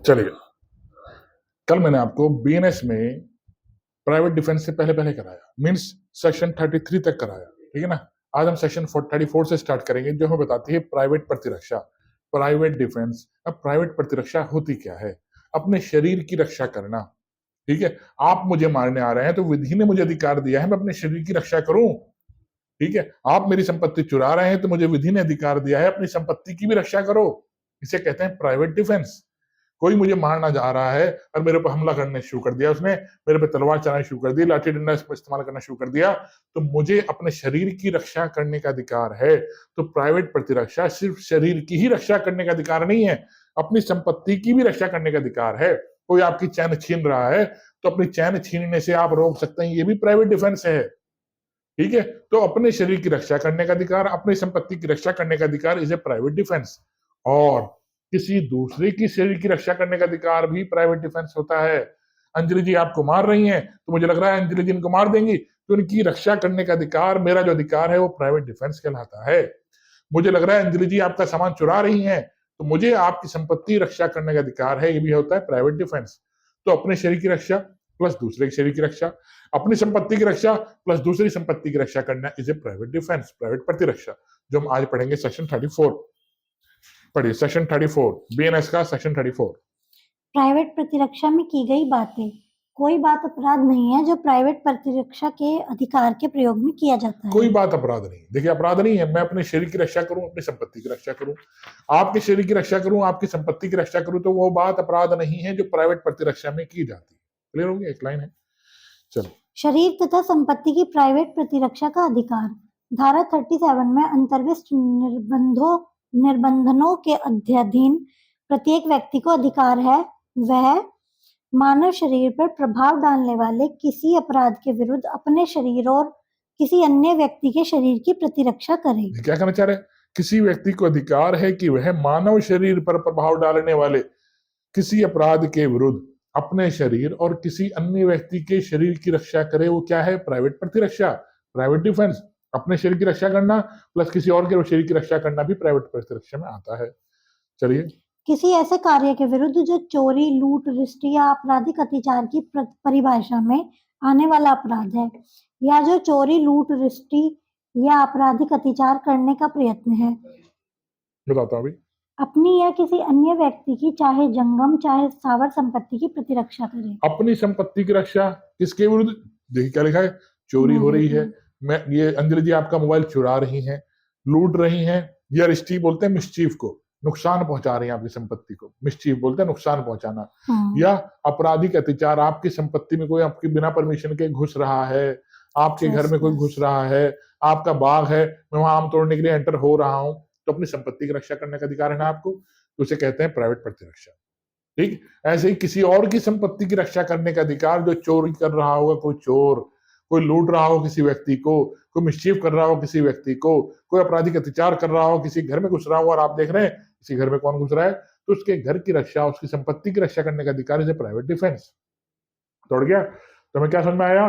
चलिए, कल मैंने आपको बीएनएस में प्राइवेट डिफेंस से पहले पहले कराया, मीन्स सेक्शन 33 तक कराया, ठीक है ना। आज हम सेक्शन 34 से स्टार्ट करेंगे, जो हमें बताती है प्राइवेट प्रतिरक्षा, प्राइवेट डिफेंस। अब प्राइवेट प्रतिरक्षा होती क्या है? अपने शरीर की रक्षा करना, ठीक है। आप मुझे मारने आ रहे हैं तो विधि ने मुझे अधिकार दिया है मैं अपने शरीर की रक्षा करूं, ठीक है। आप मेरी संपत्ति चुरा रहे हैं तो मुझे विधि ने अधिकार दिया है अपनी संपत्ति की भी रक्षा करो। इसे कहते हैं प्राइवेट डिफेंस। कोई मुझे मारना जा रहा है और मेरे पर हमला करने शुरू कर दिया, उसने मेरे पे तलवार चलाना शुरू कर दी, लाठी डंडा इस्तेमाल करना शुरू कर दिया, तो मुझे अपने शरीर की रक्षा करने का अधिकार है। तो प्राइवेट प्रतिरक्षा सिर्फ शरीर की ही रक्षा करने का अधिकार नहीं है, अपनी संपत्ति की भी रक्षा करने का अधिकार है। कोई आपकी चैन छीन रहा है तो अपनी चैन छीनने से आप रोक सकते हैं, ये भी प्राइवेट डिफेंस है, ठीक है। तो अपने शरीर की रक्षा करने का अधिकार, अपनी संपत्ति की रक्षा करने का अधिकार इज ए प्राइवेट डिफेंस। और किसी दूसरे की शरीर की रक्षा करने का अधिकार भी प्राइवेट डिफेंस होता है। अंजलि जी आपको मार रही हैं तो मुझे लग रहा है अंजलि जी इनको मार देंगी, तो इनकी रक्षा करने का अधिकार, मेरा जो अधिकार है वो प्राइवेट डिफेंस कहलाता है। मुझे लग रहा है अंजलि जी आपका सामान चुरा रही हैं तो मुझे आपकी संपत्ति रक्षा करने का अधिकार है, ये भी होता है प्राइवेट डिफेंस। तो अपने शरीर की रक्षा प्लस दूसरे के शरीर की रक्षा, अपनी संपत्ति की रक्षा प्लस दूसरी संपत्ति की रक्षा करना is a private defence, private प्रतिरक्षा, जो हम आज पढ़ेंगे सेक्शन 34। पढ़िए सेक्शन 34, बीएनएस का सेक्शन 34। प्राइवेट प्रतिरक्षा में की गई बातें। कोई बात अपराध नहीं है जो प्राइवेट प्रतिरक्षा के अधिकार के प्रयोग में किया जाता है। कोई बात अपराध नहीं। देखिए अपराध नहीं है मैं अपने शरीर की रक्षा करूं, अपनी संपत्ति की रक्षा करूं, आपके शरीर की रक्षा करूं, आपकी संपत्ति की रक्षा करूं, तो वो बात अपराध नहीं है जो प्राइवेट प्रतिरक्षा में की जाती है। क्लियर हो गया? एक लाइन है, चलो। शरीर तथा संपत्ति की प्राइवेट प्रतिरक्षा का अधिकार। धारा 37 में अंतर्विष्ट निर्बंधनों के अध्ययन प्रत्येक व्यक्ति को अधिकार है वह मानव शरीर पर प्रभाव डालने वाले किसी अपराध के विरुद्ध अपने शरीर और किसी अन्य व्यक्ति के शरीर की प्रतिरक्षा करे। क्या कहना चाह रहे हैं? किसी व्यक्ति को अधिकार है कि वह मानव शरीर पर प्रभाव डालने वाले किसी अपराध के विरुद्ध अपने शरीर और किसी अन्य व्यक्ति के शरीर की रक्षा करे। वो क्या है? प्राइवेट प्रतिरक्षा, प्राइवेट डिफेंस। अपने शरीर की रक्षा करना प्लस किसी और के शरीर की रक्षा करना भी प्राइवेट प्रतिरक्षा में आता है। चलिए, किसी ऐसे कार्य के विरुद्ध जो चोरी, लूट, रिष्टी या आपराधिक अत्याचार की परिभाषा में आने वाला अपराध है, या जो चोरी, लूट, रिष्टी या आपराधिक अत्याचार करने का प्रयत्न है, बताता हूँ अभी। अपनी या किसी अन्य व्यक्ति की चाहे जंगम चाहे स्थावर संपत्ति की प्रतिरक्षा करे। अपनी संपत्ति की रक्षा किसके विरुद्ध? देखिए क्या लिखा है, चोरी हो रही है, मैं ये अंजलि जी आपका मोबाइल चुरा रही हैं, लूट रही हैं, या रिष्टी बोलते हैं मिसचीफ को, नुकसान पहुंचा रही हैं आपकी संपत्ति को, मिसचीफ बोलते हैं नुकसान पहुंचाना, या आपराधिक अत्याचार, आपकी संपत्ति में कोई आपकी बिना परमिशन के घुस रहा है, आपके घर में कोई घुस रहा है, आपका बाग है, मैं वहां आम तोड़ने के लिए एंटर हो रहा हूं, तो अपनी संपत्ति की रक्षा करने का अधिकार है ना आपको, तो उसे कहते हैं प्राइवेट प्रतिरक्षा। ठीक, ऐसे ही किसी और की संपत्ति की रक्षा करने का अधिकार, जो चोरी कर रहा होगा, कोई चोर, कोई लूट रहा हो किसी व्यक्ति को, कोई मिसचीफ कर रहा हो किसी व्यक्ति को, कोई आपराधिक अत्याचार कर रहा हो, किसी घर में घुस रहा हो और आप देख रहे हैं किसी घर में कौन घुस रहा है, तो उसके घर की रक्षा, उसकी संपत्ति की रक्षा करने का अधिकार इसे प्राइवेट डिफेंस। तोड़ गया? तो हमें क्या समझ में आया?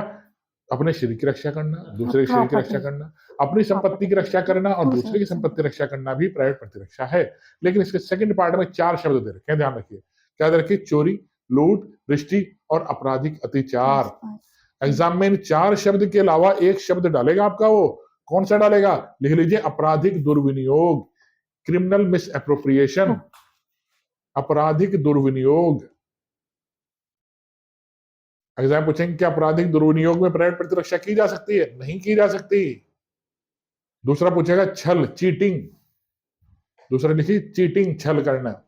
अपने शरीर की रक्षा करना, दूसरे के शरीर की रक्षा करना, अपनी संपत्ति की रक्षा करना और दूसरे की संपत्ति की रक्षा करना भी प्राइवेट प्रतिरक्षा है। लेकिन इसके सेकंड पार्ट में 4 शब्द दे रखे हैं, ध्यान रखिए। क्या दे रखे? चोरी, लूट, रिष्टी और आपराधिक अत्याचार। एग्जाम में इन 4 शब्द के अलावा एक शब्द डालेगा आपका, वो कौन सा डालेगा? लिख लीजिए, आपराधिक दुर्विनियोग, क्रिमिनल मिस एप्रोप्रिएशन, आपराधिक दुर्विनियोग। एग्जाम पूछेंगे कि आपराधिक दुर्विनियोग में प्राइवेट प्रतिरक्षा की जा सकती है? नहीं की जा सकती। दूसरा पूछेगा छल, चीटिंग, दूसरा लिखिए चीटिंग, छल करना।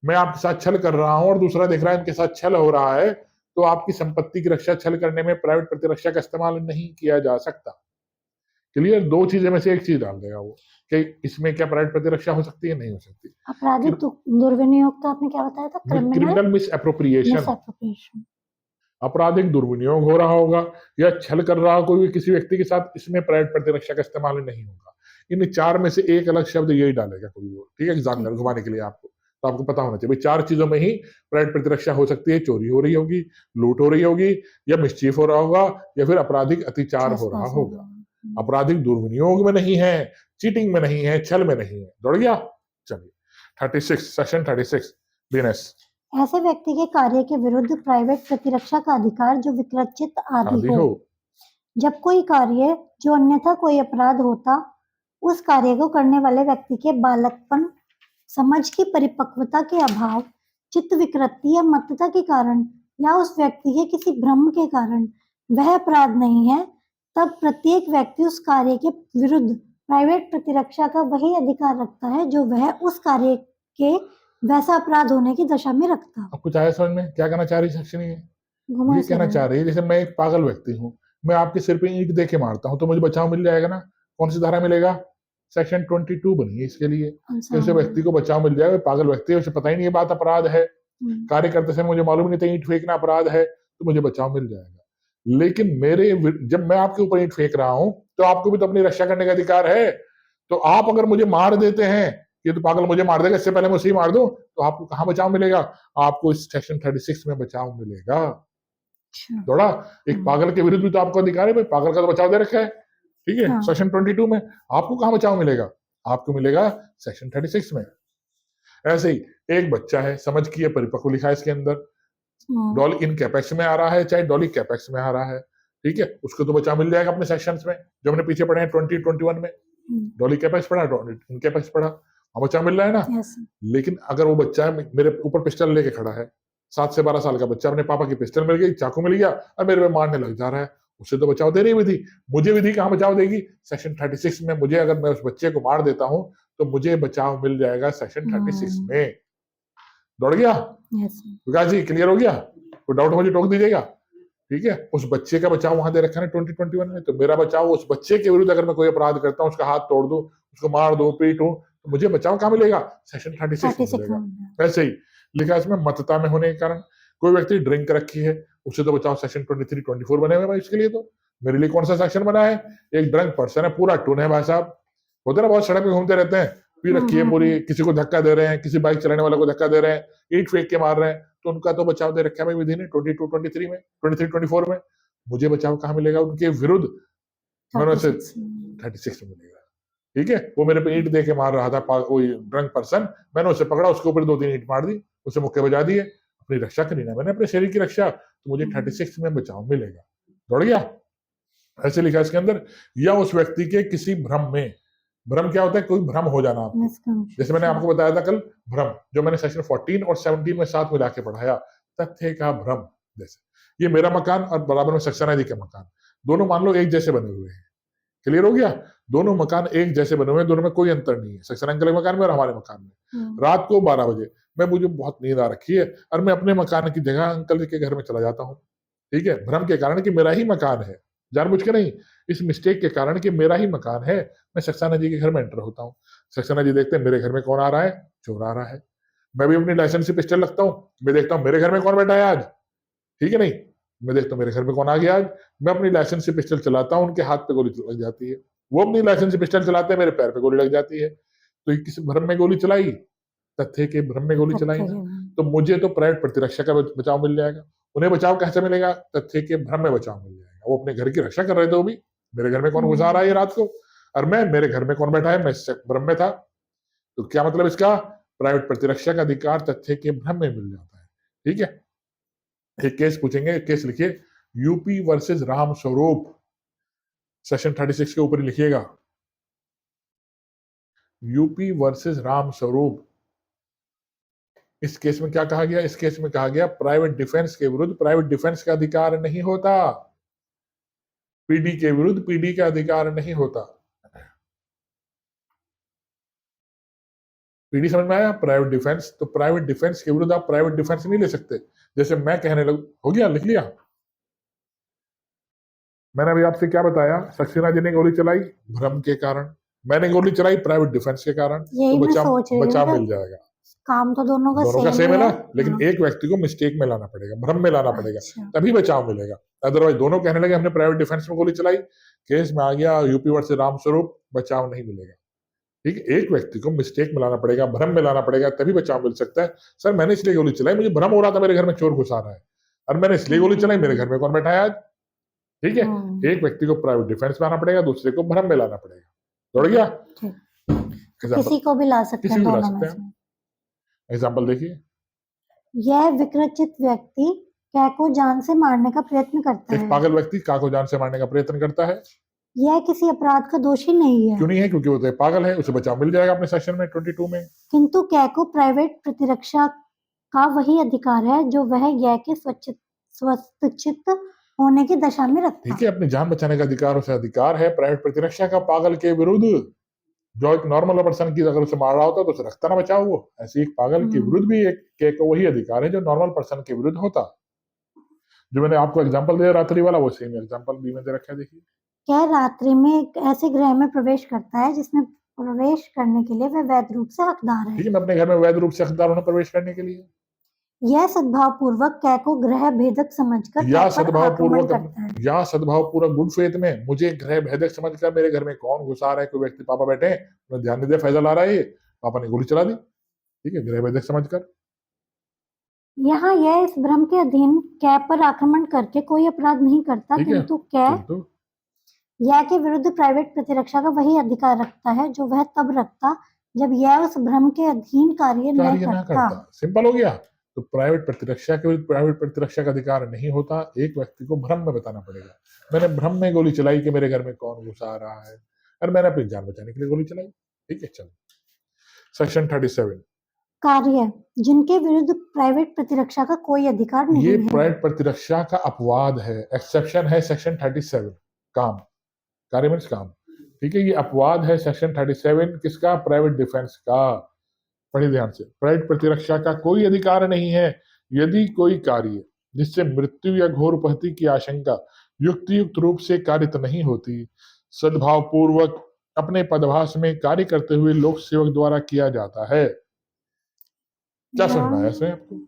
मैं आपके साथ छल कर रहा हूं और दूसरा देख रहा है इनके साथ छल हो रहा है, तो आपकी संपत्ति की रक्षा छल करने में प्राइवेट प्रतिरक्षा का इस्तेमाल नहीं किया जा सकता। क्लियर? 2 चीजें में से एक चीज डाल देगा वो कि इसमें क्या प्राइवेट प्रतिरक्षा हो सकती है? नहीं हो सकती। आपराधिक दुर्विनियोग तो आपने क्या बताया था? क्रिमिनल मिस एप्रोप्रिएशन, आपराधिक दुर्विनियोग हो रहा होगा या छल कर रहा हो कोई किसी व्यक्ति के साथ, इसमें प्राइवेट प्रतिरक्षा का इस्तेमाल नहीं होगा। इन 4 में से एक अलग शब्द यही डालेगा कोई वो, ठीक है, एग्जामिनर घुमाने के लिए आपको। तो आपको पता होना चाहिए भाई 4 चीजों में ही प्राइवेट प्रतिरक्षा हो सकती है। चोरी हो रही होगी, लूट हो रही होगी, या मिसचीफ हो रहा होगा, या फिर आपराधिक अत्याचार हो रहा होगा। आपराधिक दुर्विनियोग में नहीं है, चीटिंग में नहीं है, छल में नहीं है। दौड़ गया? चलिए 36, सेक्शन 36 बीएनएस। ऐसे व्यक्ति के कार्य के विरुद्ध प्राइवेट प्रतिरक्षा का अधिकार जो विकृत आदि आदि हो। हो। जब कोई कार्य जो अन्यथा कोई अपराध होता, उस कार्य को करने वाले व्यक्ति के बालकपन, समझ की परिपक्वता के अभाव, चित्त विकृति या मत्तता के कारण या उस व्यक्ति के किसी भ्रम के कारण वह अपराध नहीं है, तब प्रत्येक व्यक्ति उस कार्य के विरुद्ध प्राइवेट प्रतिरक्षा का वही अधिकार रखता है जो वह उस कार्य के वैसा अपराध होने की दशा में रखता। अब कुछ आया समझ में क्या कहना चाह रही सेक्शन ये? घुमा ये से कहना रहा चाह है। रही है जैसे मैं एक पागल व्यक्ति हूँ, मैं आपके सिर पे ईंट दे के मारता हूँ तो मुझे बचाव मिल जाएगा ना? कौन सी धारा मिलेगा? सेक्शन 22 बनी है इसके लिए कि उस व्यक्ति को बचाव मिल जाए। पागल व्यक्ति है, उसे पता ही नहीं ये बात अपराध है, कार्य करते समय मुझे मालूम नहीं था ईंट फेंकना अपराध है, तो मुझे बचाव मिल जाएगा। लेकिन जब मैं आपके ऊपर ईंट फेंक रहा हूं तो आपको भी तो अपनी रक्षा करने का अधिकार है। तो आप अगर मुझे मार देते हैं, ये तो पागल मुझे मार देगा, इससे पहले मैं उसे ही मार दूं, तो आपको कहां बचाव मिलेगा? आपको इस सेक्शन 36 में बचाव मिलेगा। थोड़ा एक पागल के विरुद्ध भी तो आपको अधिकार है भाई, पागल का तो बचाव दे रखा है, ठीक है। सेक्शन 22 में आपको कहां बचाव मिलेगा? आपको मिलेगा सेक्शन 36 में। ऐसे ही एक बच्चा है, समझ की है, परिपक्व लिखा है इसके अंदर, डॉली इन कैपेक्स में आ रहा है चाहे डॉली कैपेक्स में आ रहा है, ठीक है, उसको तो बचाव मिल जाएगा अपने सेक्शंस में जो हमने पीछे पढ़े हैं 2021 में। डॉली कैपेक्स पढ़ा, इन कैपेक्स पढ़ा, अब बचाव मिल रहा है ना। लेकिन अगर वो बच्चा मेरे ऊपर पिस्टल लेके खड़ा है, 7 से 12 साल का बच्चा, अपने पापा की पिस्टल मिल गई, चाकू मिल गया और मेरे पे मारने लग जा रहा है, उससे तो बचाव दे रही विधि। मुझे विधि कहां बचाव देगी? सेक्शन 36 में। मुझे अगर मैं उस बच्चे को मार देता हूं तो मुझे बचाव मिल जाएगा सेक्शन 36 में। दौड़ गया विकास जी? क्लियर हो गया? कोई डाउट मुझे टोक दीजिएगा, ठीक है। उस बच्चे का बचाव वहां दे रखा है 2021 में, तो मेरा बचाव उस बच्चे के विरुद्ध अगर मैं कोई अपराध करता हूं, उसका हाथ तोड़ दूं, उसको मार दूं, पीटूं, तो मुझे बचाव कहां मिलेगा? सेक्शन 36 में मिलेगा। ऐसे ही लिखा इसमें मत्तता में होने के कारण कोई व्यक्ति ड्रिंक रखी है, उससे तो बचाव सेक्शन 23, 24 बने हुए भाई। इसके लिए तो मेरे लिए कौन सा सेक्शन बना है? एक ड्रंक पर्सन है, पूरा टून है भाई साहब, होते ना बहुत सड़क पे घूमते रहते हैं, पी रखी है पूरी, किसी को धक्का दे रहे हैं, किसी बाइक चलाने वाले को धक्का दे रहे हैं, ईंट फेंक के मार रहे हैं, तो उनका तो बचाव दे रखा है भाई विधि ने 22, 23 में, 23, 24 में। मुझे बचाव कहां मिलेगा उनके विरुद्ध? मैंने उसे 36 में मिलेगा, ठीक है। वो मेरे पे ईंट दे के मार रहा था, कोई ड्रंक पर्सन, मैंने उसे पकड़ा, उसके ऊपर 2-3 ईंट मार दी, उसे मुक्के बजा दिए, अपनी रक्षा करी ना मैंने, अपने शरीर की रक्षा, तो मुझे 36 में बचाव मिलेगा। दौड़ गया? ऐसे लिखा इसके अंदर। या उस व्यक्ति के किसी भ्रम में, भ्रम क्या होता है? कोई भ्रम हो जाना आपको, जैसे मैंने आपको बताया था कल, भ्रम जो मैंने सेक्शन 14 और 17 में साथ मिला के पढ़ाया, तथ्य का भ्रम। जैसे ये मेरा मकान और बराबर में सक्सेना जी का मकान, दोनों मान लो एक जैसे बने हुए हैं, क्लियर हो गया? दोनों मकान एक जैसे बने हुए हैं, दोनों में कोई अंतर नहीं है, सक्सेना अंकल के मकान में और हमारे मकान में। रात को 12 बजे मुझे बहुत नींद आ रखी है और मैं अपने मकान की जगह अंकल के घर में चला जाता हूँ, ठीक है, भ्रम के कारण कि मेरा ही मकान है, जानबूझ के नहीं, इस मिस्टेक के कारण कि मेरा ही मकान है, मैं सक्सेना जी के घर में एंटर होता हूँ। सक्सेना जी देखते हैं मेरे घर में कौन आ रहा है? चोर आ रहा है। मैं भी अपनी लाइसेंस से पिस्टल लगता हूँ, मैं देखता हूँ मेरे घर में कौन बैठा है आज, ठीक है नहीं, मैं देखता हूँ मेरे घर में कौन आ गया आज, मैं अपनी लाइसेंस से पिस्टल चलाता हूँ, उनके हाथ पे गोली लग जाती है, वो अपनी लाइसेंस से पिस्टल चलाते हैं, मेरे पैर पे गोली लग जाती है। तो किस भ्रम में गोली चलाई? तथ्य के भ्रम में गोली चलाई ना, तो मुझे तो प्राइवेट प्रतिरक्षा का बचाव मिल जाएगा। उन्हें बचाव कैसे मिलेगा? तथ्य के भ्रम में बचाव मिल जाएगा। वो अपने घर की रक्षा कर रहे थे, वो भी मेरे घर में कौन घुसा रहा है ये रात को, और मैं मेरे घर में कौन बैठा है, मैं भ्रम में था। तो क्या मतलब इसका? प्राइवेट प्रतिरक्षा का अधिकार तथ्य के भ्रम में मिल जाता है, ठीक है। एक केस पूछेंगे, केस लिखिए, UP versus Ram Swaroop, section 36 के ऊपर लिखिएगा, यूपी वर्सेस राम स्वरूप। इस केस में क्या कहा गया? इस केस में कहा गया प्राइवेट डिफेंस के विरुद्ध प्राइवेट डिफेंस का अधिकार नहीं होता, पीडी के विरुद्ध पीडी का अधिकार नहीं होता। पीडी समझ में आया? प्राइवेट डिफेंस, तो प्राइवेट डिफेंस के विरुद्ध आप प्राइवेट डिफेंस नहीं ले सकते। जैसे मैं कहने लगूं, हो गया, लिख लिया? मैंने अभी आपसे क्या बताया? सक्सेना जी ने गोली चलाई भ्रम के कारण, मैंने गोली चलाई प्राइवेट डिफेंस के कारण, तो बचाव मिल जाएगा। काम तो दोनों का सेम है ना, लेकिन एक व्यक्ति को मिस्टेक में लाना पड़ेगा, भ्रम में लाना पड़ेगा, तभी बचाव मिलेगा। अदरवाइज दोनों कहने लगे हमने प्राइवेट डिफेंस में गोली चलाई, केस में आ गया यूपी वर्सेस रामस्वरूप, बचाव नहीं मिलेगा, ठीक है। एक व्यक्ति को मिस्टेक में लाना पड़ेगा, भ्रम में लाना पड़ेगा, तभी बचाव मिल सकता है। सर मैंने इसलिए गोली चलाई, मुझे भ्रम हो रहा था मेरे घर में चोर घुसा रहा है, और मैंने इसलिए गोली चलाई, मेरे घर में कौन बैठा है आज, ठीक है। एक व्यक्ति को प्राइवेट डिफेंस में आना पड़ेगा, दूसरे को भ्रम में लाना पड़ेगा। दौड़ गया? किसी को भी ला सकते हैं, एग्जाम्पल देखिए, यह विकृचित व्यक्ति कै को जान से मारने का प्रयत्न करता एक है। पागल व्यक्ति का को जान से मारने का प्रयत्न करता है। यह किसी अपराध का दोषी नहीं है, क्यों नहीं है? क्योंकि वो तो पागल है, उसे बचाव मिल जाएगा अपने सेक्शन में 22 में। किंतु कै को प्राइवेट प्रतिरक्षा का वही अधिकार है जो वह यह के स्वचित होने की दशा में रखता ठीक है, अपनी जान बचाने का अधिकार उसे अधिकार है प्राइवेट प्रतिरक्षा का पागल के विरुद्ध। जो एक नॉर्मल पर्सन की अगर उसे मार रहा होता तो उसे रखता ना बचाओ वो। ऐसे एक पागल के विरुद्ध भी एक के को वही अधिकार है जो नॉर्मल पर्सन के विरुद्ध होता। जो मैंने आपको एग्जांपल दिया रात्रि वाला, वो सेम एग्जांपल बी में दे रखा है, देखिए। क्या रात्रि में एक ऐसे ग्रह में प्रवेश करता है जिसमें प्रवेश करने के लिए वह वैध रूप से हकदार है। ठीक है, मैं अपने घर में वैध रूप से हकदार हूं प्रवेश करने के लिए। यह सद्भाव पूर्वक कै को ग्रह भेदक समझकर या कै पर सद्भाव आक्रमण पूर्वक करता है। या सद्भाव पूर्वक गुड फेथ में मुझे ग्रह भेदक समझकर मेरे घर में कौन घुसा रहा है, कोई व्यक्ति पापा बैठे हैं, उन्हें ध्यान नहीं दिया, फैजल आ रहा है, ये पापा ने गोली चला दी। ठीक है, ग्रह भेदक समझकर। यहाँ यह इस भ्रम के अधीन कै पर आक्रमण करके कोई अपराध नहीं करता, ठीक है, किंतु कै किंतु यह के विरुद्ध प्राइवेट प्रतिरक्षा का वही अधिकार रखता है जो वह तब रखता जब यह उस भ्रम के अधीन कार्य न कार्य ना करता। करता। सिंपल हो गया। तो प्राइवेट प्रतिरक्षा के विरुद्ध प्राइवेट प्रतिरक्षा का अधिकार नहीं होता, एक व्यक्ति को भ्रम में बताना पड़ेगा। मैंने भ्रम में गोली चलाई कि मेरे घर में कौन घुसा रहा है, और मैंने अपनी जान बचाने के लिए गोली चलाई। ठीक है, चलो सेक्शन 37। कार्य जिनके विरुद्ध प्राइवेट प्रतिरक्षा का कोई अधिकार नहीं ये है। प्राइवेट प्रतिरक्षा का अपवाद है, एक्सेप्शन है सेक्शन 37। काम, कार्य मीन्स काम। ठीक है, ये अपवाद है सेक्शन 37 किसका? प्राइवेट डिफेंस का। पढ़िए ध्यान से। प्राइवेट प्रतिरक्षा का कोई अधिकार नहीं है यदि कोई कार्य जिससे मृत्यु या घोर उपहति की आशंका युक्तियुक्त रूप से कारित नहीं होती, सद्भाव पूर्वक अपने पदभास में कार्य करते हुए लोक सेवक द्वारा किया जाता है। क्या समझना है इसमें आपको?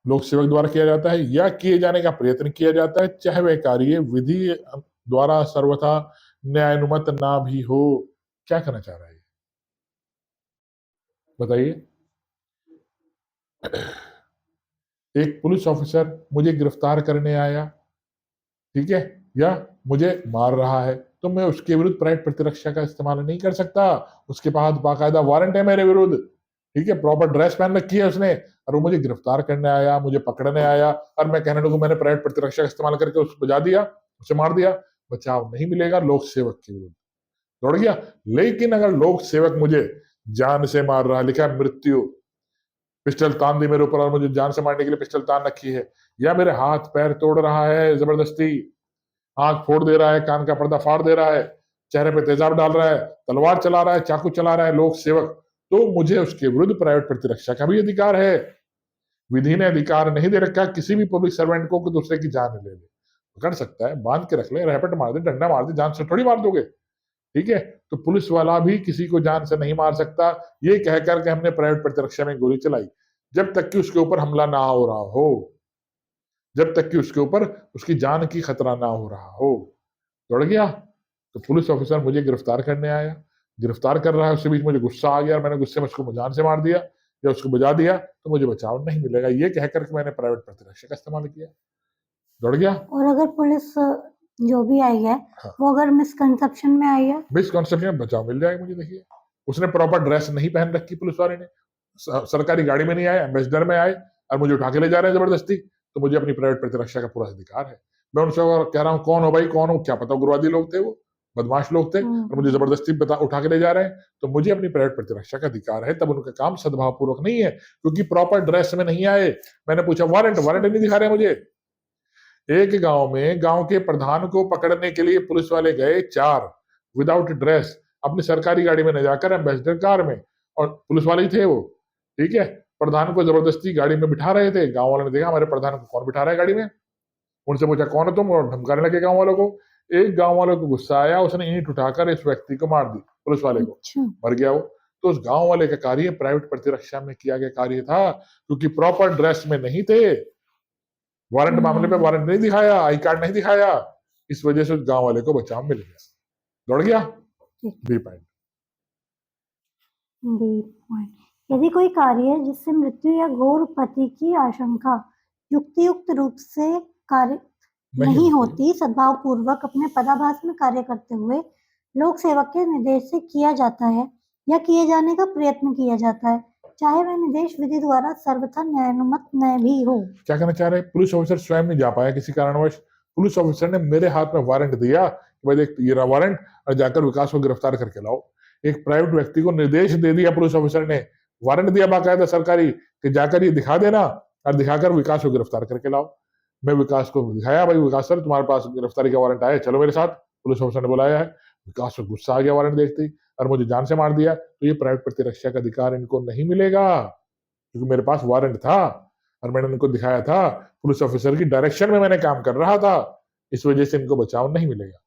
लोक सेवक द्वारा किया जाता है या किए जाने का प्रयत्न किया जाता है, चाहे वह कार्य विधि द्वारा सर्वथा न्यायानुमत ना भी हो। क्या कहना चाह रहा है बताइए? एक पुलिस ऑफिसर मुझे गिरफ्तार करने आया, ठीक है, या मुझे मार रहा है, तो मैं उसके विरुद्ध प्राइवेट प्रतिरक्षा का इस्तेमाल नहीं कर सकता। उसके पास बाकायदा वारंट है मेरे विरुद्ध। ठीक है, प्रॉपर ड्रेस पहन रखी है उसने, और वो मुझे गिरफ्तार करने आया, मुझे पकड़ने आया, और मैं कहने लगूं मैंने प्राइवेट प्रतिरक्षा का इस्तेमाल करके उसको बजा दिया, उसे मार दिया, बचाव नहीं मिलेगा लोक सेवक के विरुद्ध। दौड़ गया। लेकिन अगर लोक सेवक मुझे जान से मार रहा है, लिखा है मृत्यु, पिस्टल तान दी मेरे ऊपर और मुझे जान से मारने के लिए पिस्टल तान रखी है, या मेरे हाथ पैर तोड़ रहा है जबरदस्ती, आंख फोड़ दे रहा है, कान का पर्दा फाड़ दे रहा है, चेहरे पे तेजाब डाल रहा है, तलवार चला रहा है, चाकू चला रहा है लोक सेवक, तो मुझे उसके विरुद्ध प्राइवेट प्रतिरक्षा का भी अधिकार है। विधि ने अधिकार नहीं दे रखा किसी भी पब्लिक सर्वेंट को कि दूसरे की जान ले ले। पकड़ सकता है, बांध के रख ले, रैपट मार दे, डंडा मार दे, जान से थोड़ी मार दोगे। ठीक है, तो पुलिस वाला भी किसी को जान से नहीं मार सकता ये कहकर के हमने प्राइवेट प्रतिरक्षा में गोली चलाई, जब तक कि उसके ऊपर हमला ना हो रहा हो, जब तक कि उसके ऊपर उसकी जान की खतरा ना हो रहा हो। दौड़ गया। तो पुलिस ऑफिसर मुझे गिरफ्तार करने आया, गिरफ्तार कर रहा है, उसके बीच मुझे गुस्सा आ गया और मैंने गुस्से में उसको जान से मार दिया या उसको बजा दिया, तो मुझे बचाव नहीं मिलेगा ये कहकर के मैंने प्राइवेट प्रतिरक्षा का इस्तेमाल किया। दौड़ गया। और अगर पुलिस जो भी आई है, हाँ, वो अगर मिसकंसेप्शन में आई है, मिसकॉन्सेप्शन में बचाव मिल जाएगा मुझे। देखिए, उसने प्रॉपर ड्रेस नहीं पहन रखी, पुलिस वाले ने सरकारी गाड़ी में नहीं आए, एम्बेसडर में आए और मुझे उठा के ले जा रहे हैं जबरदस्ती, तो मुझे अपनी प्राइवेट प्रतिरक्षा का पूरा अधिकार है। मैं उनसे कह रहा हूँ कौन हो भाई, कौन हो, क्या पता उग्रवादी लोग थे, वो बदमाश लोग थे और मुझे जबरदस्ती उठा के ले जा रहे हैं, तो मुझे अपनी प्राइवेट प्रतिरक्षा का अधिकार है। तब उनका काम सद्भाव पूर्वक नहीं है क्योंकि प्रॉपर ड्रेस में नहीं आए। मैंने पूछा वारंट नहीं दिखा रहे मुझे। एक गांव में गांव के प्रधान को पकड़ने के लिए पुलिस वाले गए 4 विदाउट ड्रेस, अपनी सरकारी गाड़ी में न जाकर एम्बेसडर कार में, और पुलिस वाले ही थे वो। ठीक है, प्रधान को जबरदस्ती गाड़ी में बिठा रहे थे। गांव वालों ने देखा हमारे प्रधान को कौन बिठा रहा है गाड़ी में, उनसे पूछा कौन हो तुम, और धमकाने लगे गांव वालों को। एक गांव वालों को गुस्सा आया, उसने ईंट उठाकर इस व्यक्ति को मार दी, पुलिस वाले को। मर गया वो। तो उस गांव वाले का कार्य प्राइवेट प्रतिरक्षा में किया गया कार्य था क्योंकि प्रॉपर ड्रेस में नहीं थे। वारंट मामले में वारंट नहीं दिखाया, आई कार्ड नहीं दिखाया, इस वजह से उस गांव वाले को बचाव मिल गया। दौड़ गया। B point. यदि कोई कार्य जिससे मृत्यु या घोर उपहति की आशंका युक्तियुक्त रूप से कार्य नहीं होती, सद्भाव पूर्वक अपने पदाभास में कार्य करते हुए लोक सेवक के निर्देश से किया जाता है या किए जाने का प्रयत्न किया जाता है, चाहे वह निर्देश विधि द्वारा सर्वथा न्यायानुमत न भी हो। क्या कहना चाह रहे हैं? पुलिस ऑफिसर स्वयं नहीं जा पाया किसी कारणवश, पुलिस ऑफिसर ने मेरे हाथ में वारंट दिया कि भाई देख ये रहा वारंट और जाकर विकास को गिरफ्तार करके लाओ। एक प्राइवेट व्यक्ति को निर्देश दे दिया पुलिस ऑफिसर ने, वारंट दिया बाकायदा सरकारी कि जाकर ये दिखा देना और दिखाकर विकास को गिरफ्तार करके लाओ। मैं विकास को दिखाया, भाई विकास सर तुम्हारे पास गिरफ्तारी का वारंट आया, चलो मेरे साथ। पुलिस ऑफिसर ने बुलाया है, विकास को गुस्सा आ गया वारंट देखते ही और मुझे जान से मार दिया। तो ये प्राइवेट प्रतिरक्षा का अधिकार इनको नहीं मिलेगा, क्योंकि मेरे पास वारंट था और मैंने उनको दिखाया था, पुलिस ऑफिसर की डायरेक्शन में मैंने काम कर रहा था, इस वजह से इनको बचाव नहीं मिलेगा।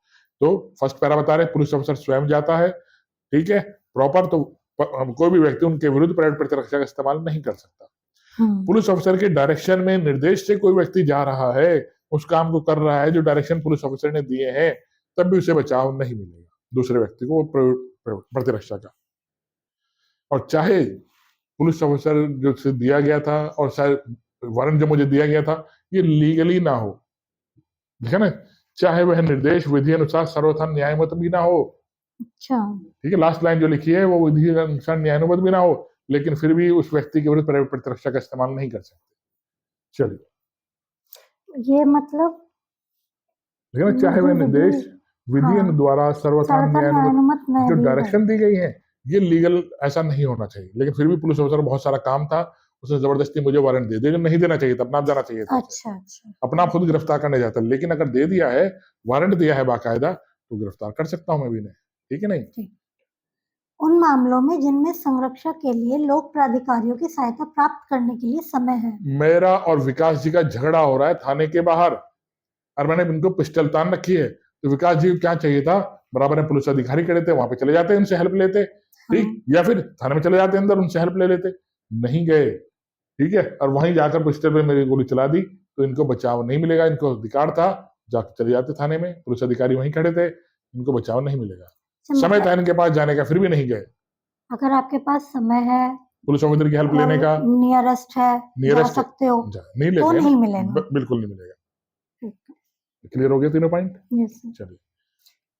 तो फर्स्ट पैरा बता रहे पुलिस ऑफिसर स्वयं जाता है, ठीक है, प्रॉपर। तो कोई भी व्यक्ति उनके विरुद्ध प्राइवेट प्रतिरक्षा का इस्तेमाल नहीं कर सकता। पुलिस ऑफिसर के डायरेक्शन में निर्देश से कोई व्यक्ति जा रहा है, उस काम को कर रहा है जो डायरेक्शन पुलिस ऑफिसर ने दिए हैं, तब भी उसे बचाव नहीं मिलेगा दूसरे व्यक्ति को प्रतिरक्षा का। और चाहे पुलिस ऑफिसर जो से दिया गया था और शायद वारंट जो मुझे दिया गया था ये लीगली ना हो, ठीक है ना, चाहे वह निर्देश विधि अनुसार सर्वथा न्याययुत भी ना हो। अच्छा, ठीक है, लास्ट लाइन जो लिखी है वो विधि अनुसार न्यायानुमत भी ना हो, लेकिन फिर भी उस व्यक्ति के विरुद्ध प्राइवेट प्रतिरक्षा का इस्तेमाल नहीं कर सकते। चलिए, ये मतलब ठीक है ना, चाहे वह निर्देश विधि हाँ, द्वारा सर्वथा न्यायानुमत न्यायानुमत न जो भी हो। डायरेक्शन दी गई है ये लीगल ऐसा नहीं होना चाहिए, लेकिन फिर भी पुलिस ऑफिसर बहुत सारा काम था, उसने जबरदस्ती मुझे वारंट दे दिया जो नहीं देना चाहिए था, अपना आप जाना चाहिए था। अच्छा अच्छा, अपना आप खुद गिरफ्तार करने जाता, लेकिन अगर दे दिया है, वारंट दिया है बाकायदा, तो गिरफ्तार कर सकता हूं मैं भी नहीं, ठीक है नहीं। उन मामलों में जिनमें संरक्षण के लिए लोक प्राधिकारियों की सहायता प्राप्त करने के लिए समय है। मेरा और विकास जी का झगड़ा हो रहा है थाने के बाहर और मैंने इनको पिस्टल तान रखी है, तो विकास जी को क्या चाहिए था, बराबर में पुलिस अधिकारी खड़े थे, वहां पे चले जाते उनसे हेल्प लेते, ठीक, या फिर थाने में चले जाते अंदर उनसे हेल्प ले लेते, नहीं गए, ठीक है, और वहीं जाकर पिस्टल पे मेरी गोली चला दी, तो इनको बचाव नहीं मिलेगा। इनको अधिकार था जाकर चले जाते थाने में, पुलिस अधिकारी वहीं खड़े थे, इनको बचाव नहीं मिलेगा। समय था इनके पास जाने का, फिर भी नहीं गए। अगर आपके पास समय है, पुलिस ऑफिसर की हेल्प लेने का, नियरेस्ट है, जा सकते हो, नहीं तो लेते नहीं मिलेगा, बिल्कुल नहीं मिलेगा। क्लियर हो गया तीनों पॉइंट? चलिए,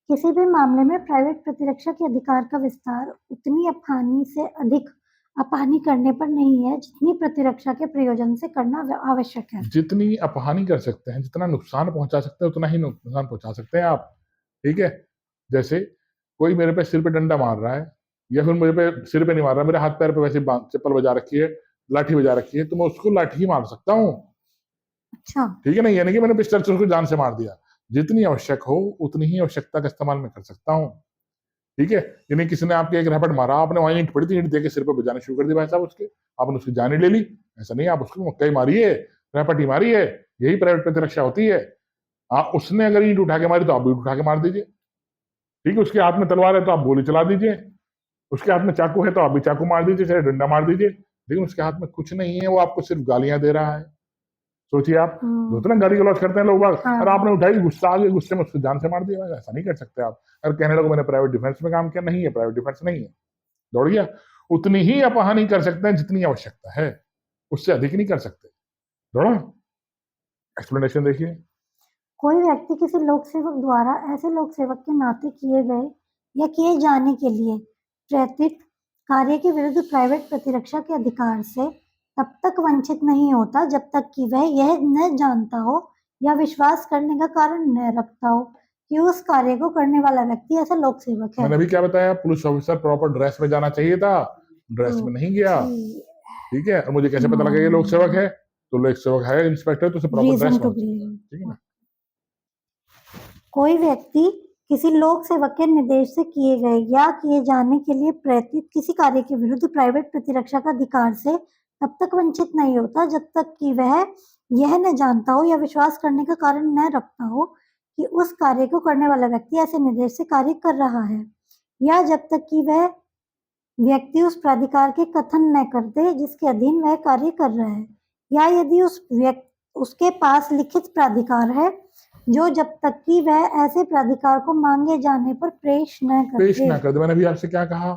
किसी भी मामले में प्राइवेट प्रतिरक्षा के अधिकार का विस्तार उतनी अपहानी से अधिक अपहानी करने पर नहीं है जितनी प्रतिरक्षा के प्रयोजन से करना आवश्यक है। जितनी अपहानी कर सकते हैं, जितना नुकसान पहुंचा सकते हैं, उतना ही नुकसान पहुंचा सकते हैं आप, ठीक है। जैसे कोई मेरे पे सिर पे डंडा मार रहा है, या फिर मेरे पे सिर पे नहीं मार रहा, मेरे हाथ पैर पे वैसे चप्पल बजा रखी है, लाठी बजा रखी है, तो मैं उसको लाठी ही मार सकता हूँ, अच्छा, ठीक है ना, यानी कि मैंने पिस्टल से उसको जान से मार दिया। जितनी आवश्यक हो उतनी ही आवश्यकता का इस्तेमाल मैं कर सकता हूँ, ठीक है। यानी किसी ने आपके एक रैपट मारा, आपने वहीं ईंट पड़ी थी, ईंट देके सिर पे बजाने शुरू कर दी भाई साहब उसके, आपने उसकी जान ही ले ली, ऐसा नहीं, आप उसको मक्का ही मारी है, रैपट ही मारी है, यही प्राइवेट प्रतिरक्षा होती है। आप उसने अगर ईंट उठा के मारी तो आप भी उठा के मार दीजिए, ठीक है। उसके हाथ में तलवार है तो आप गोली चला दीजिए, उसके हाथ में चाकू है तो आप भी चाकू मार दीजिए, चाहे डंडा मार दीजिए, लेकिन उसके हाथ में कुछ नहीं है, वो आपको सिर्फ गालियां दे रहा है। सोचिए आप, दूसरा गाली गलौज करते हैं लोग बाग, और आपने उठाई, गुस्सा आ गया, गुस्से में उसको जान से मार दिया, ऐसा नहीं कर सकते आप। अगर कहने लगो मैंने प्राइवेट डिफेंस में काम किया, नहीं है, प्राइवेट डिफेंस नहीं है, दौड़ गया। उतनी ही अपहानी कर सकते हैं जितनी आवश्यकता है, उससे अधिक नहीं कर सकते। दौड़ा, एक्सप्लेनेशन देखिए। कोई व्यक्ति किसी लोक सेवक द्वारा ऐसे लोक सेवक के नाते किए गए या किए जाने के लिए प्रेरित कार्य के विरुद्ध प्राइवेट प्रतिरक्षा के अधिकार से तब तक वंचित नहीं होता जब तक कि वह यह न जानता हो या विश्वास करने का कारण न रखता हो कि उस कार्य को करने वाला व्यक्ति ऐसा लोक सेवक है। मैंने अभी क्या बताया, पुलिस ऑफिसर प्रॉपर ड्रेस में जाना चाहिए था, ड्रेस में नहीं गया, ठीक है। और मुझे कैसे पता लगा ये लोक सेवक है, तो लोक सेवक है इंस्पेक्टर, तो उसे प्रॉपर ड्रेस में, ठीक है ना। कोई व्यक्ति किसी लोक सेवक के निर्देश से किए गए या किए जाने के लिए प्रेरित किसी कार्य के विरुद्ध प्राइवेट प्रतिरक्षा का अधिकार से तब तक वंचित नहीं होता जब तक कि वह यह न जानता हो या विश्वास करने का कारण न रखता हो कि उस कार्य को करने वाला व्यक्ति ऐसे निर्देश से कार्य कर रहा है, या जब तक कि वह व्यक्ति उस प्राधिकार के कथन न कर दे जिसके अधीन वह कार्य कर रहा है, या यदि उसके पास लिखित प्राधिकार है जो जब तक कि वह ऐसे प्राधिकार को मांगे जाने पर पेश न कर दे। मैंने अभी आपसे क्या कहा,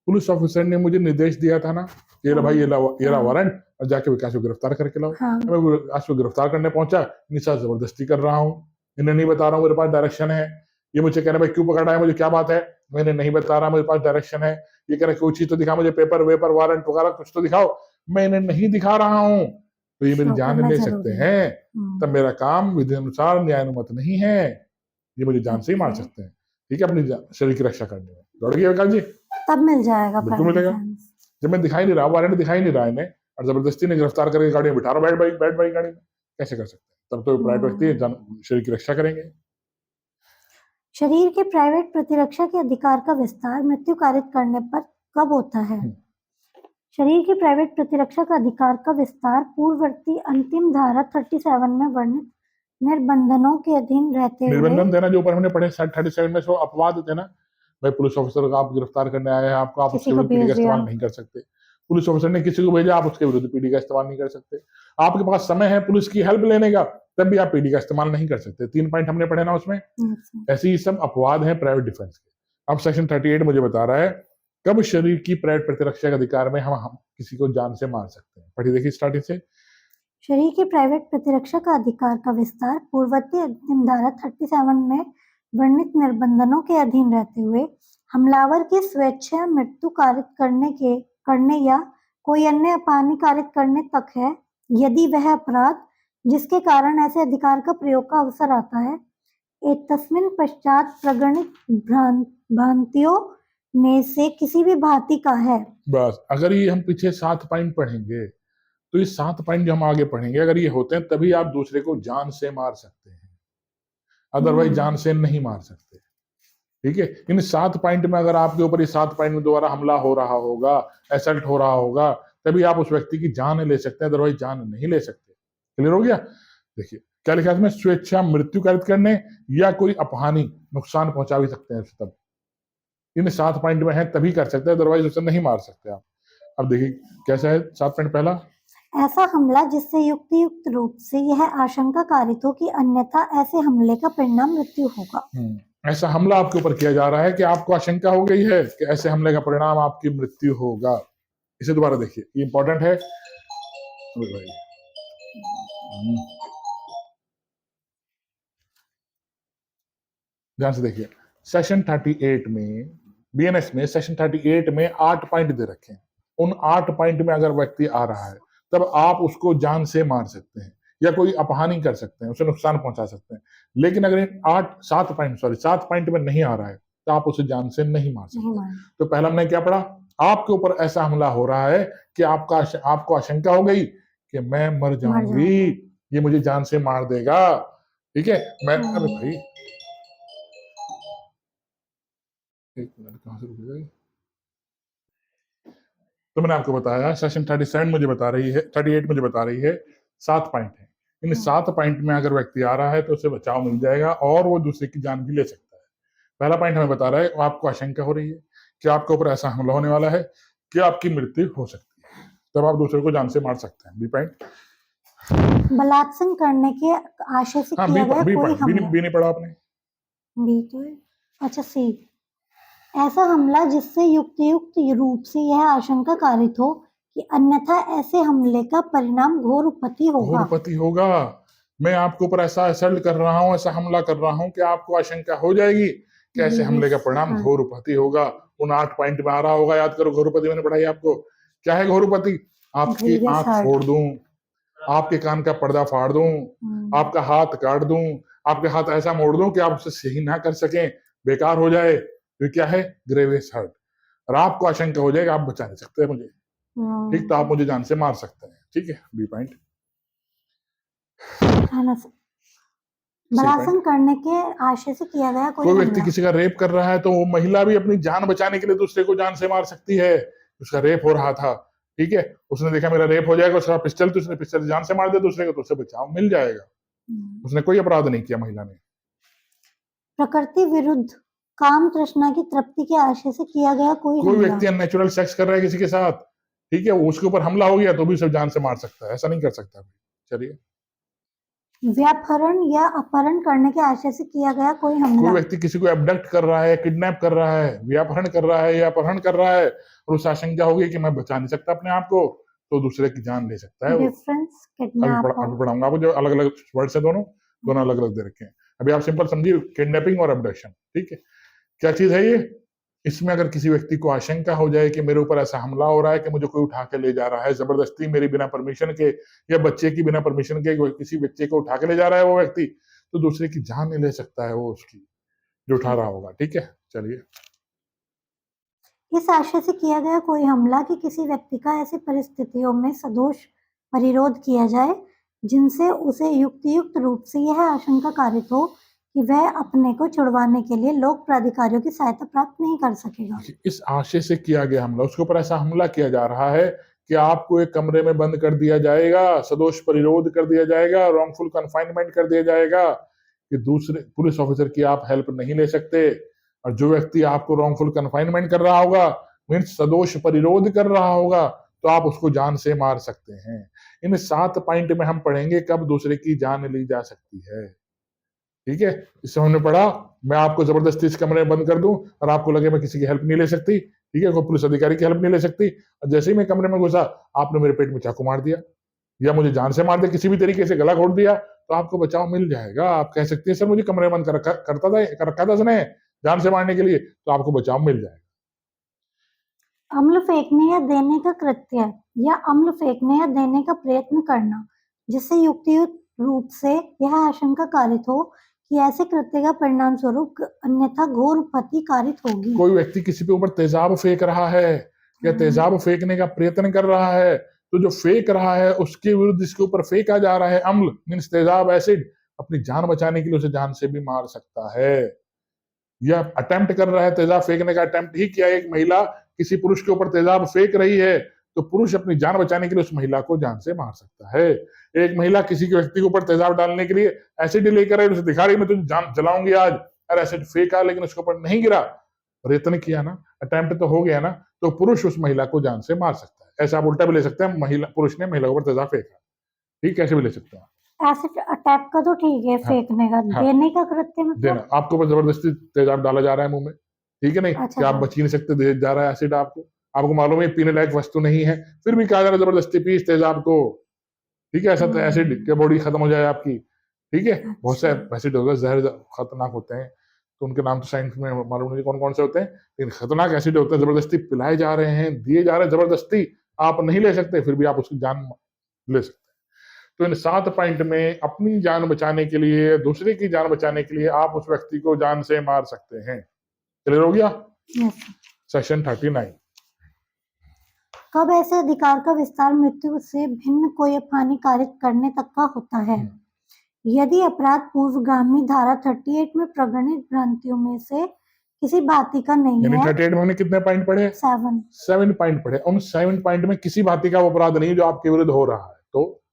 पुलिस ऑफिसर ने मुझे निर्देश दिया था ना, ये ला भाई, ये ला वारंट, और जाके विकास को गिरफ्तार करके लाओ। मैं विकास को गिरफ्तार करने पहुंचा, इनके साथ जबरदस्ती कर रहा हूँ, इन्हें नहीं बता रहा हूँ मेरे पास डायरेक्शन है, ये मुझे कह रहा है भाई क्यों पकड़ रहा है, मुझे क्या बात है, मैंने नहीं बता रहा, मेरे पास डायरेक्शन है। ये कह रहा है कोई चीज तो दिखा मुझे, पेपर वेपर वारंट वगैरह कुछ तो दिखाओ, मैंने नहीं दिखा रहा हूँ, तो ये मेरी शो जान करना ले जरूरी सकते है। हैं, तब मेरा काम विधि अनुसार न्यायानुमत नहीं है, ये मुझे जान से ही मार ओके, सकते हैं। ठीक है, अपनी शरीर की रक्षा करने में दौड़ गए विकास जी, तब मिल जाएगा बिल्कुल प्राइवेट मिलेगा। डिफेंस। जब मैं दिखाई नहीं रहा, वारंट दिखाई नहीं रहा इन्हें, और जबरदस्ती ने गिरफ्तार करके गाड़ी में बिठा रहा, बैठ भाई गाड़ी में, कैसे कर सकते हैं? तब तो प्राइवेट व्यक्ति शरीर की रक्षा करेंगे। शरीर के प्राइवेट प्रतिरक्षा के अधिकार का विस्तार मृत्यु कारित करने पर कब होता है? शरीर के प्राइवेट प्रतिरक्षा का अधिकार का विस्तार पूर्ववर्ती अंतिम धारा 37 में वर्णित निर्बंधनों के अधीन रहते हुए। निर्बंधन थे ना जो ऊपर हमने पढ़े 37 में, सो अपवाद थे ना भाई, पुलिस ऑफिसर को आप गिरफ्तार करने आए हैं, आपको आप उसके विरुद्ध पीडी का इस्तेमाल नहीं कर सकते, पुलिस ऑफिसर ने किसी को भेजा, आप उसके विरुद्ध पीडी का इस्तेमाल नहीं कर सकते, आपके पास समय है पुलिस की हेल्प लेने का, तब भी आप पीडी का इस्तेमाल नहीं कर सकते। 3 पॉइंट हमने पढ़े ना उसमें। ऐसे ही सब अपवाद है प्राइवेट डिफेंस के। अब सेक्शन 38 मुझे बता रहा है कब शरीर की प्राइवेट प्रतिरक्षा के अधिकार में हम किसी को जान से मार सकते हैं। पढ़िए देखिए स्टार्टिंग से। शरीर के प्राइवेट प्रतिरक्षा का अधिकार का विस्तार पूर्ववर्ती अंतिम धारा 37 में वर्णित निर्बंधनों के अधीन रहते हुए हमलावर की स्वेच्छा मृत्यु कारित करने या कोई अन्य अपहानि कारित करने तक है, यदि वह अपराध जिसके कारण ऐसे अधिकार का प्रयोग का अवसर आता है एक तस्मिन पश्चात प्रगणित भ्रांतियों में से किसी भी भांति का है। बस अगर ये हम पीछे 7 पॉइंट पढ़ेंगे तो ये 7 पॉइंट जो हम आगे पढ़ेंगे अगर ये होते हैं तभी आप दूसरे को जान से मार सकते हैं, अदरवाइज जान से नहीं मार सकते। ठीक है, इन 7 पॉइंट में अगर आपके ऊपर ये 7 पॉइंट में दोबारा हमला हो रहा होगा, असल्ट हो रहा होगा, तभी आप उस व्यक्ति की जान ले सकते हैं, अदरवाइज जान नहीं ले सकते। क्लियर हो गया? देखिए क्या लिखा है इसमें, स्वेच्छा मृत्यु कारित करने या कोई अपहानि नुकसान पहुंचा भी सकते हैं, तब इन 7 पॉइंट में है तभी कर सकते हैं, अदरवाइज उसे नहीं मार सकते आप। अब देखिए कैसा है 7 पॉइंट। पहला, ऐसा हमला जिससे युक्त रूप से यह आशंका कारित हो कि अन्यथा ऐसे हमले का परिणाम मृत्यु होगा। ऐसा हमला आपके ऊपर किया जा रहा है कि आपको आशंका हो गई है कि ऐसे हमले का परिणाम आपकी मृत्यु होगा। इसे दोबारा देखिए, ये इंपॉर्टेंट है। ध्यान से देखिए, सेक्शन 38 में बीएनएस में सेक्शन 38 में 8 पॉइंट दे रखे हैं। उन 8 पॉइंट में अगर व्यक्ति आ रहा है तब आप उसको जान से मार सकते हैं या कोई अपहानि कर सकते हैं, उसे नुकसान पहुंचा सकते हैं। लेकिन अगर 7 पॉइंट में नहीं आ रहा है तो आप उसे जान से नहीं मार सकते। तो पहला हमने क्या पढ़ा, आपके ऊपर ऐसा हमला हो रहा है कि आपको आशंका हो गई कि मैं मर जाऊंगी, ये मुझे जान से मार देगा। ठीक है, मैं अरे भाई एक मिनट, कहां से रुक गए? तो मैंने आपको बताया सेक्शन 37 मुझे बता रही है, 38 मुझे बता रही है 7 पॉइंट है। इन 7 पॉइंट में अगर व्यक्ति आ रहा है तो उसे बचाव मिल जाएगा और वो दूसरे की जान भी ले सकता है। पहला पॉइंट हमें बता रहा है आपको आशंका हो रही है कि आपके ऊपर ऐसा हमला होने वाला है कि आपकी मृत्यु हो सकती है, तब आप दूसरे को जान से मार सकते हैं। बी पॉइंट, बलात्संग करने के आशय से किया गया कोई हमला। बी नहीं पढ़ा आपने? बी तो है। अच्छा, सी, ऐसा हमला जिससे युक्त रूप से यह आशंका कारित हो कि अन्यथा ऐसे हमले का परिणाम घोर उपपत्ति होगा। मैं आपके ऊपर ऐसा असल्ट कर रहा हूँ, ऐसा हमला कर रहा हूँ कि आपको आशंका हो जाएगी कि ऐसे हमले का परिणाम घोर उपपत्ति होगा। उन 8 पॉइंट में आ रहा होगा, याद करो घोर उपपत्ति मैंने पढ़ाई आपको। क्या है घोर उपपत्ति? आपकी आंख फोड़ दूं, आपके कान का पर्दा फाड़ दूं, आपका हाथ काट दूं, आपके हाथ ऐसा मोड़ दूं कि आप उसे सही ना कर सकें, बेकार हो जाए। तो क्या है? Grievous hurt. और आपको आशंका हो जाएगा आप बचा नहीं सकते मुझे, ठीक, तो आप मुझे जान से मार सकते हैं। ठीक है, बी पॉइंट। बलात्संग करने के आशय से किया गया कोई व्यक्ति किसी का रेप कर रहा है तो वो महिला भी अपनी जान बचाने के लिए दूसरे को जान से मार सकती है। उसका रेप हो रहा था, ठीक है, उसने देखा मेरा रेप हो जाएगा, उसका पिस्टल, तो उसने पिस्टल जान से मार दिया दूसरे को, तो उसे बचाव मिल जाएगा। उसने कोई अपराध नहीं किया महिला ने। प्रकृति विरुद्ध काम तृष्णा की तृप्ति के आशय से किया गया कोई व्यक्ति अननेचुरल सेक्स कर रहा है किसी के साथ, ठीक है, उसके ऊपर हमला हो गया तो भी उसे जान से मार सकता है, ऐसा नहीं कर सकता। चलिए, व्यापहरण या अपहरण करने के आशय से किया गया कोई हमला। व्यक्ति किसी को एबडक्ट कर रहा है, किडनैप कर रहा है, व्यापहरण कर रहा है या अपहरण कर रहा है और उसे आशंका होगी कि मैं बचा नहीं सकता अपने आप को, तो दूसरे की जान ले सकता है। डिफरेंस किडनैप पढ़ाऊंगा आपको, जो अलग अलग वर्ड्स है, दोनों अलग अलग दे रखे हैं। अभी आप सिंपल समझिए किडनैपिंग और अबडक्शन, ठीक है। क्या चीज है ये? इसमें अगर किसी व्यक्ति को आशंका हो जाए कि मेरे ऊपर ऐसा हमला हो रहा है कि मुझे कोई उठा के ले जा रहा है जबरदस्ती, मेरी बिना परमिशन के, या बच्चे की बिना परमिशन के किसी बच्चे को उठा के ले जा रहा है वो व्यक्ति, तो दूसरे की जान नहीं ले सकता है वो उसकी, जो उठा रहा होगा, ठीक है। चलिए, इस आशय से किया गया कोई हमला कि किसी व्यक्ति का ऐसी परिस्थितियों में सदोष परिरोध किया जाए जिनसे उसे युक्तियुक्त रूप से यह आशंका कारित हो कि वह अपने को छुड़वाने के लिए लोक प्राधिकारियों की सहायता प्राप्त नहीं कर सकेगा। इस आशय से किया गया हमला, उसके ऊपर ऐसा हमला किया जा रहा है कि आपको एक कमरे में बंद कर दिया जाएगा, सदोष परिरोध कर दिया जाएगा, रॉन्गफुल कन्फाइनमेंट कर दिया जाएगा कि दूसरे पुलिस ऑफिसर की आप हेल्प नहीं ले सकते। और जो व्यक्ति आपको रॉन्गफुल कन्फाइनमेंट कर रहा होगा, मीन्स सदोष परिरोध कर रहा होगा, तो आप उसको जान से मार सकते हैं। इन 7 पॉइंट में हम पढ़ेंगे कब दूसरे की जान ली जा सकती है, ठीक है। इससे हमने पढ़ा, मैं आपको जबरदस्ती इस कमरे में बंद कर दूं और आपको लगे मैं किसी की हेल्प नहीं ले सकती, ठीक है, कोई पुलिस अधिकारी की हेल्प नहीं ले सकती, और जैसे ही मैं कमरे में घुसा आपने मेरे पेट में चाकू मार दिया या मुझे जान से मार दिया, किसी भी तरीके से गला घोट दिया, तो आपको बचाव मिल जाएगा। आप कह सकते हैं सर मुझे कमरे में बंद कर रखा था उसने जान से मारने के लिए, तो आपको बचाव मिल जाएगा। अम्ल फेंकने या देने का कृत्य या अम्ल फेंकने या देने का प्रयत्न करना जिससे युक्तियुक्त रूप से यह आशंका कारित हो कि ऐसे कृत्य का परिणाम स्वरूप अन्यथा घोर उपत्ति कारित होगी। कोई व्यक्ति किसी पे ऊपर तेजाब फेंक रहा है या तेजाब फेंकने का प्रयत्न कर रहा है, तो जो फेंक रहा है उसके विरुद्ध जिसके ऊपर फेंका जा रहा है अम्ल मीन्स तेजाब एसिड, अपनी जान बचाने के लिए उसे जान से भी मार सकता है। या अटेम्प्ट कर रहा है, तेजाब फेंकने का अटेम्प्ट ही किया, एक महिला किसी पुरुष के ऊपर तेजाब फेंक रही है, तो पुरुष अपनी जान बचाने के लिए उस महिला को जान से मार सकता है। एक महिला किसी के व्यक्ति के ऊपर तेजाब डालने के लिए एसिड लेकर आई, उसे दिखा रही मैं तुझे जान जलाऊंगी आज, और एसिड फेंका लेकिन उसके ऊपर नहीं गिरा, प्रयत्न किया ना, अटेम्प्ट तो हो गया ना, तो पुरुष उस महिला को जान से मार सकता है। ऐसा आप उल्टा भी ले सकते हैं, महिला पुरुष ने महिला के ऊपर तेजाब फेंका, ठीक, कैसे भी ले सकते हैं। एसिड अटैक का तो ठीक है, फेंकने का, देने का कृत्य मतलब देना, आपको ऊपर जबरदस्ती तेजाब डाला जा रहा है मुंह में, ठीक है, नहीं अच्छा, कि आप बच ही नहीं सकते, दे जा रहा है एसिड आपको मालूम है पीने लायक वस्तु नहीं है, फिर भी कहा जा रहा है जबरदस्ती पी इस तेजाब को, ठीक है, ऐसा तो एसिड के बॉडी खत्म हो जाए आपकी, ठीक है। बहुत से एसिड होगा, जहर खतरनाक होते हैं, तो उनके नाम तो साइंस में मालूम नहीं कौन कौन से होते हैं, लेकिन खतरनाक एसिड होते हैं, जबरदस्ती पिलाए जा रहे हैं, दिए जा रहे हैं जबरदस्ती, आप नहीं ले सकते, फिर भी आप उसकी जान ले सकते हैं। तो इन 7 पॉइंट में अपनी जान बचाने के लिए, दूसरे की जान बचाने के लिए आप उस व्यक्ति को जान से मार सकते हैं। क्लियर हो गया? सेक्शन 39। कब ऐसे अधिकार का विस्तार मृत्यु से भिन्न कोई हानि कारित करने तक का होता है? यदि अपराध पूर्वगामी धारा 38 में प्रगणित भ्रांतियों में से किसी भांति का नहीं यानी है। 38 में हमने कितने पॉइंट पढ़े? 7 पॉइंट पढ़े। उन 7 पॉइंट में किसी भांति का अपराध नहीं जो आपके विरुद्ध हो रहा है, तो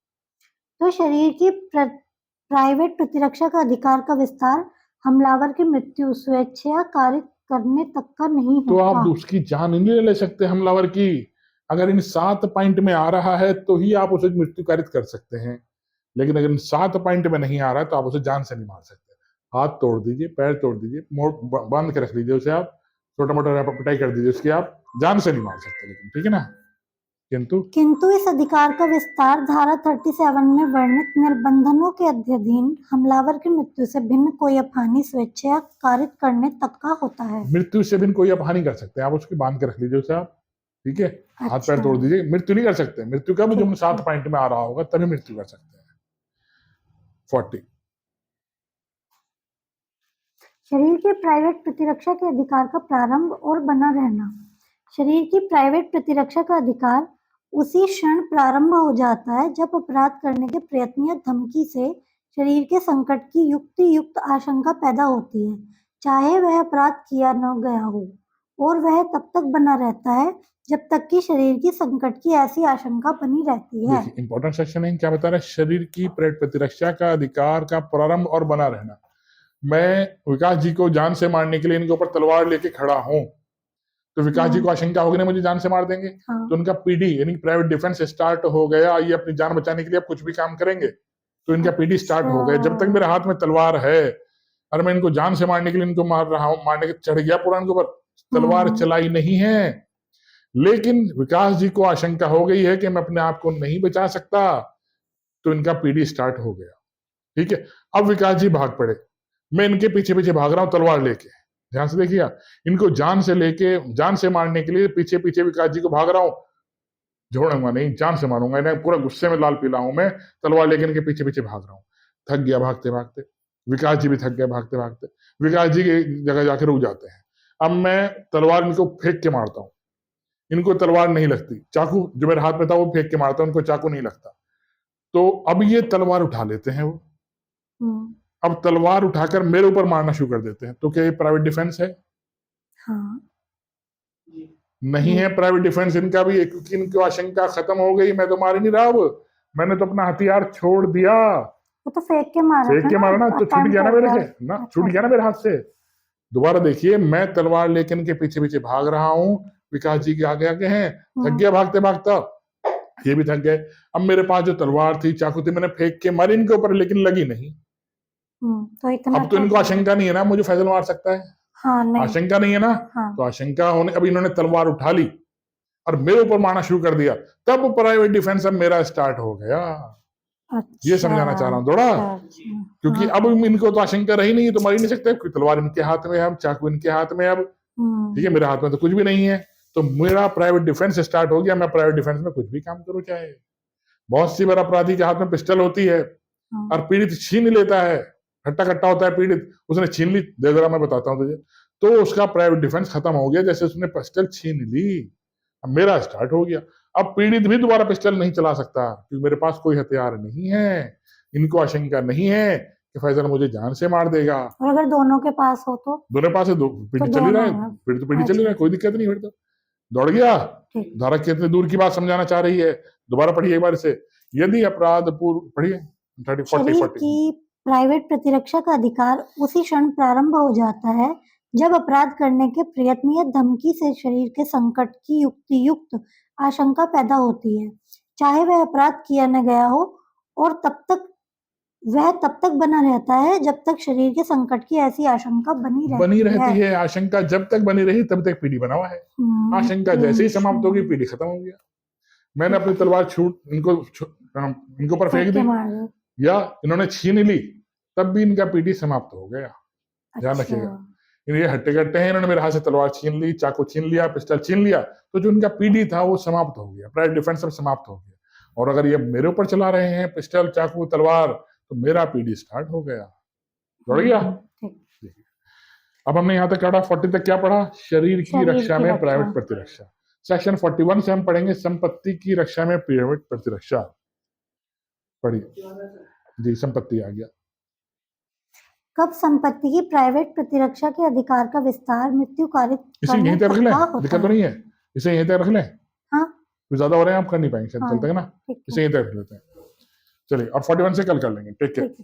शरीर की प्राइवेट प्रतिरक्षा का अधिकार का विस्तार हमलावर की मृत्यु स्वेच्छा कारित करने तक का नहीं होता। तो आप उसकी जान नहीं ले सकते हमलावर की। अगर इन 7 पॉइंट में आ रहा है तो ही आप उसे मृत्यु कारित कर सकते हैं, लेकिन अगर इन 7 पॉइंट में नहीं आ रहा है तो आप उसे जान से नहीं मार सकते। हाथ तोड़ दीजिए, पैर तोड़ दीजिए, बांध के रख लीजिए उसे, आप छोटा मोटा पिटाई कर दीजिए उसकी, आप जान से नहीं मार सकते, लेकिन ठीक है ना। किंतु इस अधिकार का विस्तार धारा 37 में वर्णित निर्बंधनों के अधीन हमलावर की मृत्यु से भिन्न कोई अपहानि स्वेच्छा कारित करने तक का होता है। मृत्यु से भिन्न कोई अपहानि कर सकते हैं, आप उसकी बांध के रख लीजिए उसे, आप ठीक है, हाथ पैर तोड़ दीजिए, मृत्यु नहीं कर सकते। मृत्यु कब? जब 7 पॉइंट में आ रहा होगा तभी मृत्यु कर सकते हैं। 40 शरीर के प्राइवेट प्रतिरक्षा के अधिकार का प्रारंभ और बना रहना। शरीर की प्राइवेट प्रतिरक्षा का अधिकार उसी क्षण प्रारंभ हो जाता है जब अपराध करने के प्रयत्न या धमकी से शरीर के संकट की युक्ति-युक्त आशंका पैदा होती है, चाहे वह अपराध किया न गया हो, और वह तब तक बना रहता है जब तक कि शरीर की संकट की ऐसी आशंका बनी रहती है। इंपॉर्टेंट सेक्शन है, क्या बता रहा है? शरीर की प्रतिरक्षा का अधिकार का प्रारंभ और बना रहना। मैं विकास जी को जान से मारने के लिए इनके ऊपर तलवार लेके खड़ा हूं, तो विकास जी को आशंका होगी ना मुझे जान से मार देंगे, तो उनका पीडी यानी प्राइवेट डिफेंस स्टार्ट हो गया। ये अपनी जान बचाने के लिए अब कुछ भी काम करेंगे, तो इनका पीडी स्टार्ट हो गया। जब तक मेरे हाथ में तलवार है और मैं इनको जान से मारने के लिए इनको मार रहा हूं, मारने के चढ़ गया पूरा इनके ऊपर, तलवार चलाई नहीं है, लेकिन विकास जी को आशंका हो गई है कि मैं अपने आप को नहीं बचा सकता, तो इनका पीडी स्टार्ट हो गया, ठीक है। अब विकास जी भाग पड़े, मैं इनके पीछे पीछे भाग रहा हूं तलवार लेके, ध्यान से देखिए, इनको जान से मारने के लिए पीछे पीछे विकास जी को भाग रहा हूं, छोड़ूंगा नहीं, जान से मारूंगा इन्हें, पूरा गुस्से में लाल पीला हूं मैं, तलवार लेके इनके पीछे पीछे भाग रहा हूं। थक गया भागते भागते, विकास जी भी थक गए भागते भागते, विकास जी की जगह जाके रुक जाते हैं। अब मैं तलवार इनको फेंक के मारता हूं, इनको तलवार नहीं लगती, चाकू जो मेरे हाथ में था वो फेंक के मारता हूं, उनको चाकू नहीं लगता। तो अब ये तलवार उठा लेते हैं वो, अब तलवार उठाकर मेरे ऊपर मारना शुरू कर देते हैं। तो क्या ये प्राइवेट डिफेंस है? हाँ। नहीं है प्राइवेट डिफेंस इनका भी, क्योंकि इनकी आशंका खत्म हो गई, मैं तो मार ही नहीं रहा, अब मैंने तो अपना हथियार छोड़ दिया। वो तो फेंक के मारा फेंक के मारा ना, तो छूट गया ना मेरे से ना, छूट गया ना मेरे हाथ से। दोबारा देखिए, मैं तलवार लेकर इनके पीछे पीछे भाग रहा हूँ, विकास जी के आगे आगे हैं, थक गया भागते भागता, ये भी थक गए। अब मेरे पास जो तलवार थी, चाकू थी, मैंने फेंक के मारी इनके ऊपर, लेकिन लगी नहीं। तो इतना अब तो इनको आशंका नहीं है ना मुझे फैजल मार सकता है। हाँ, नहीं। आशंका नहीं है ना। हाँ। तो आशंका होने, अब इन्होंने तलवार उठा ली और मेरे ऊपर मारना शुरू कर दिया, तब प्राइवेट डिफेंस अब मेरा स्टार्ट हो गया। अच्छा, ये समझाना चाह रहा हूँ थोड़ा, क्योंकि अब इनको तो आशंका रही नहीं, तो मार ही नहीं सकते, तलवार इनके हाथ में है, अब चाकू इनके हाथ में, अब ठीक है, मेरे हाथ में तो कुछ भी नहीं है, तो मेरा प्राइवेट डिफेंस स्टार्ट हो गया। मैं प्राइवेट डिफेंस में कुछ भी काम करूं, चाहे बहुत सी बार अपराधी के हाथ में पिस्टल होती है और पीड़ित छीन लेता है, हट्टा कट्टा होता है पीड़ित, उसने छीन ली, दे जरा मैं बताता हूँ तुझे, तो उसका प्राइवेट डिफेंस खत्म हो गया, जैसे उसने पिस्टल छीन ली, अब मेरा स्टार्ट हो गया। अब पीड़ित भी दोबारा पिस्टल नहीं चला सकता, क्योंकि मेरे पास कोई हथियार नहीं है, इनको आशंका नहीं है कि फैजल मुझे जान से मार देगा। और अगर दोनों के पास हो तो? दोनों पास है, पीढ़ी चली रहा है, पीढ़ी चली रहा है, कोई दिक्कत नहीं, फिर तो दौड़ गया। धारा कितने दूर की बात समझाना चाह रही है, दोबारा पढ़िए एक बार से। यदि अपराध पूर्व, पढ़िए 30, 40, 40 की प्राइवेट प्रतिरक्षा का अधिकार उसी क्षण प्रारंभ हो जाता है जब अपराध करने के प्रयत्न या धमकी से शरीर के संकट की युक्त आशंका पैदा होती है, चाहे वह अपराध किया न गया हो, और वह तब तक बना रहता है जब तक शरीर के संकट की ऐसी आशंका बनी रहती है। आशंका जब तक बनी रही तब तक पीढ़ी बना हुआ है। आशंका जैसे ही समाप्त होगी, पीढ़ी खत्म हो गया। मैंने अपनी तलवार इनको पर फेंक दी या इन्होंने छीन ली, तब भी इनका पीढ़ी समाप्त हो गया। ध्यान रखिएगा, ये हट्टे कट्टे हैं, इन्होंने मेरे हाथ से तलवार छीन ली, चाकू छीन लिया, पिस्टल छीन लिया, तो जो इनका पीढ़ी था वो समाप्त हो गया, प्राइवेट डिफेंस सब समाप्त हो गया। और अगर ये मेरे ऊपर चला रहे हैं पिस्टल, चाकू, तलवार, तो मेरा पीढ़ी स्टार्ट हो गया, जुड़ गया। अब हमने यहाँ तक पढ़ा, 40 तक क्या पढ़ा? शरीर की रक्षा में प्राइवेट प्रतिरक्षा। सेक्शन 41 से हम पढ़ेंगे संपत्ति की रक्षा में प्राइवेट प्रतिरक्षा। पढ़िए जी, संपत्ति आ गया। कब संपत्ति की प्राइवेट प्रतिरक्षा के अधिकार का विस्तार मृत्यु कारित करने तक रख लें, दिक्कत तो नहीं है, इसे यहीं तक रख लें। हाँ, ज्यादा हो रहे हैं आप कर नहीं पाएंगे, चलते हैं ना, इसे यहीं तक रख लेते हैं। चलिए, और 41 से कल कर लेंगे। Take care.